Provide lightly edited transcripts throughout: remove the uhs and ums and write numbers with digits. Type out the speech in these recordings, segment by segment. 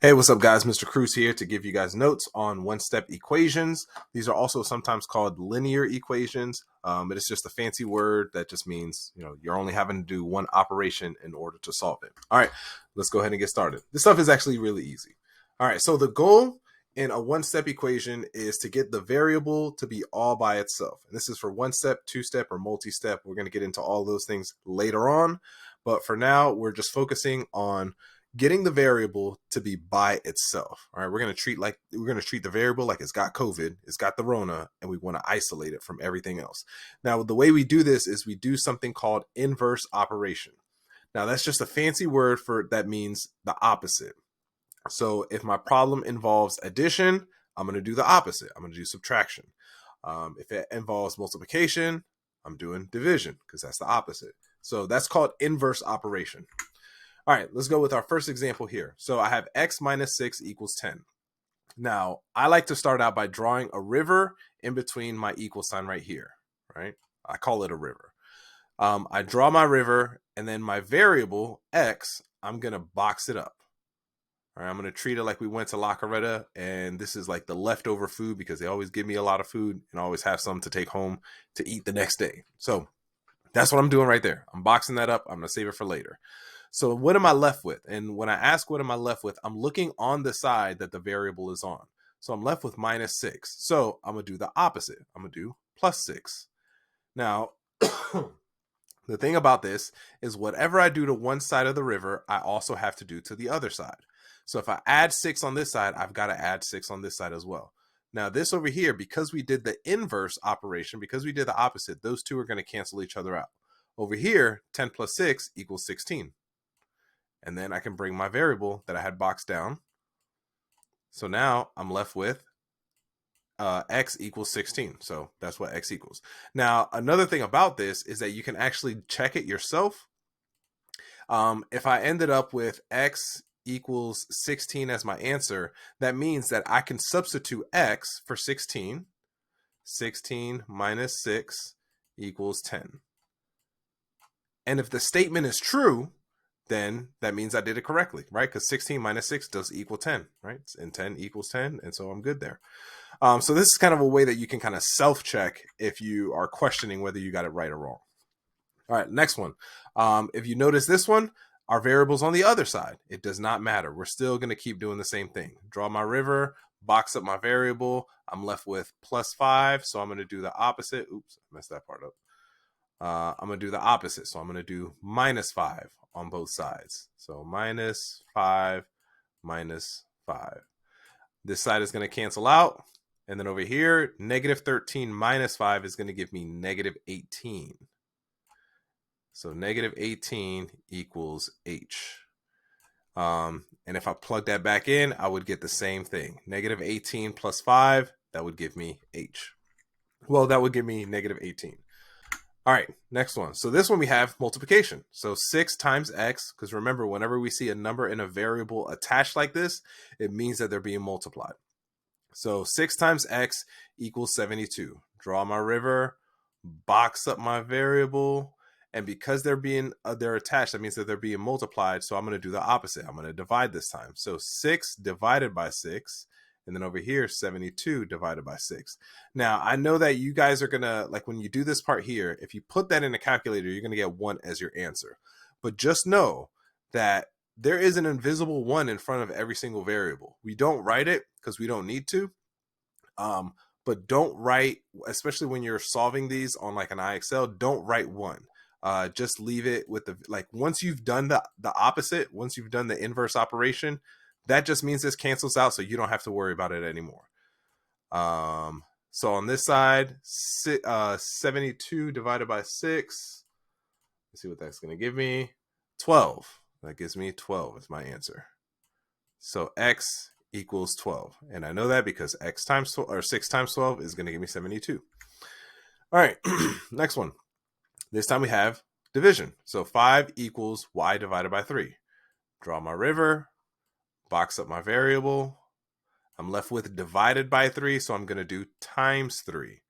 Hey, what's up, guys? Mr. Cruz here to give you guys notes on one-step equations. These are also sometimes called linear equations. It is just a fancy word that just means, you're only having to do one operation in order to solve it. All right, let's go ahead and get started. This stuff is actually really easy. All right, so the goal in a one-step equation is to get the variable to be all by itself. And this is for one-step, two-step, or multi-step. We're going to get into all those things later on. But for now, we're just focusing on getting the variable to be by itself. All right, we're going to treat the variable like it's got COVID, it's got the Rona, and we want to isolate it from everything else. Now, the way we do this is we do something called inverse operation. Now, that's just a fancy word for that means the opposite. So if my problem involves addition, I'm going to do the opposite. I'm going to do subtraction. If it involves multiplication, I'm doing division because that's the opposite. So that's called inverse operation. All right, let's go with our first example here. So I have x minus 6 equals 10. Now, I like to start out by drawing a river in between my equal sign right here, right? I call it a river. I draw my river, and then my variable, x, I'm going to box it up. All right, I'm going to treat it like we went to La Carreta, and this is like the leftover food because they always give me a lot of food and I always have some to take home to eat the next day. So that's what I'm doing right there. I'm boxing that up. I'm going to save it for later. So what am I left with? And when I ask what am I left with, I'm looking on the side that the variable is on. So I'm left with minus 6. So I'm going to do the opposite. I'm going to do plus 6. Now, the thing about this is whatever I do to one side of the river, I also have to do to the other side. So if I add 6 on this side, I've got to add 6 on this side as well. Now this over here, because we did the inverse operation, because we did the opposite, those two are going to cancel each other out. Over here, 10 plus 6 equals 16. And then I can bring my variable that I had boxed down. So now I'm left with x equals 16. So that's what x equals. Now, another thing about this is that you can actually check it yourself. If I ended up with x equals 16 as my answer, that means that I can substitute x for 16. 16 minus 6 equals 10. And if the statement is true, then that means I did it correctly, right? Because 16 minus 6 does equal 10, right? And 10 equals 10, and so I'm good there. So this is kind of a way that you can kind of self-check if you are questioning whether you got it right or wrong. All right, next one. If you notice this one, our variable's on the other side. It does not matter. We're still going to keep doing the same thing. Draw my river, box up my variable. I'm left with plus 5, so I'm going to do the opposite. Oops, I messed that part up. I'm going to do the opposite. So I'm going to do minus 5 on both sides. So minus 5 minus 5. This side is going to cancel out. And then over here, negative 13 minus 5 is going to give me negative 18. So negative 18 equals h. And if I plug that back in, I would get the same thing. Negative 18 plus 5, that would give me h. Well, that would give me negative 18. All right, next one. So this one we have multiplication. So 6 times x, because remember, whenever we see a number in a variable attached like this, it means that they're being multiplied. So 6 times x equals 72. Draw my river, box up my variable, and because they're attached, that means that they're being multiplied. So I'm going to do the opposite. I'm going to divide this time. So 6 divided by 6. And then over here, 72 divided by 6. Now, I know that you guys are going to, like when you do this part here, if you put that in a calculator, you're going to get 1 as your answer. But just know that there is an invisible 1 in front of every single variable. We don't write it because we don't need to. But don't write, especially when you're solving these on like an IXL, don't write 1. Just leave it with once you've done the opposite, once you've done the inverse operation, that just means this cancels out, so you don't have to worry about it anymore. So on this side, 72 divided by 6. Let's see what that's going to give me. 12. That gives me 12 as my answer. So x equals 12. And I know that because x times 12, or 6 times 12 is going to give me 72. All right, next one. This time we have division. So 5 equals y divided by 3. Draw my river, box up my variable. I'm left with divided by 3, so I'm going to do times 3.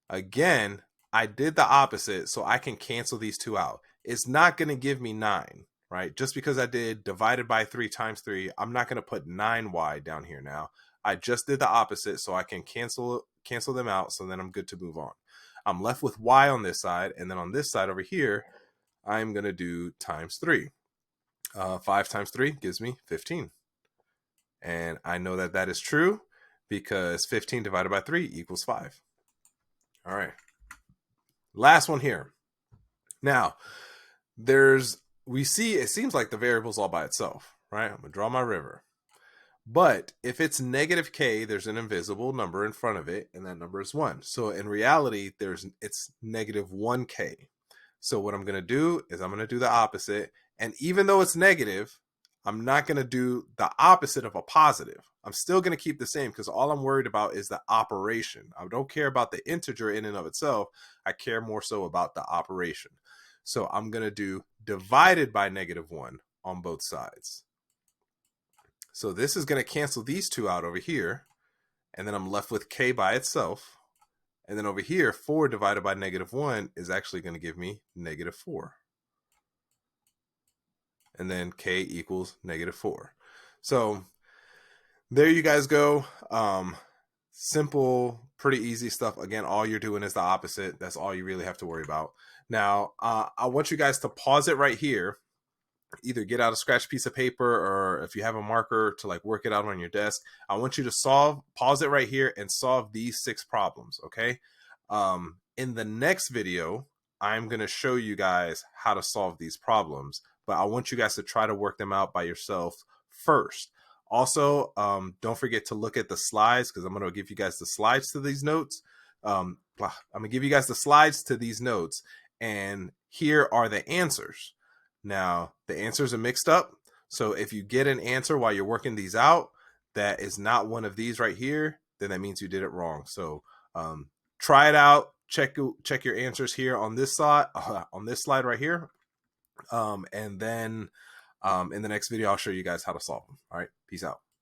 Again, I did the opposite, so I can cancel these two out. It's not going to give me 9, right? Just because I did divided by 3 times 3, I'm not going to put 9y down here now. I just did the opposite, so I can cancel them out, so then I'm good to move on. I'm left with y on this side, and then on this side over here, I'm going to do times 3. 5 times 3 gives me 15. And I know that that is true because 15 divided by 3 equals 5. All right. Last one here. Now, we see it seems like the variable's all by itself, right? I'm going to draw my river. But if it's negative k, there's an invisible number in front of it, and that number is 1. So in reality, it's negative 1k. So what I'm going to do is I'm going to do the opposite. And even though it's negative, I'm not going to do the opposite of a positive. I'm still going to keep the same because all I'm worried about is the operation. I don't care about the integer in and of itself. I care more so about the operation. So I'm going to do divided by negative 1 on both sides. So this is going to cancel these two out over here. And then I'm left with k by itself. And then over here, 4 divided by negative 1 is actually going to give me negative 4. And then k equals negative 4. So there you guys go. Simple, pretty easy stuff. Again, all you're doing is the opposite. That's all you really have to worry about. Now, I want you guys to pause it right here. Either get out a scratch piece of paper, or if you have a marker, to like work it out on your desk. I want you to pause it right here and solve these 6 problems, okay? In the next video, I'm going to show you guys how to solve these problems, but I want you guys to try to work them out by yourself first. Also, don't forget to look at the slides, because I'm going to give you guys the slides to these notes. I'm going to give you guys the slides to these notes, and here are the answers. Now, the answers are mixed up. So if you get an answer while you're working these out that is not one of these right here, then that means you did it wrong. So try it out. Check your answers here on this slide right here. And then in the next video, I'll show you guys how to solve them. All right. Peace out.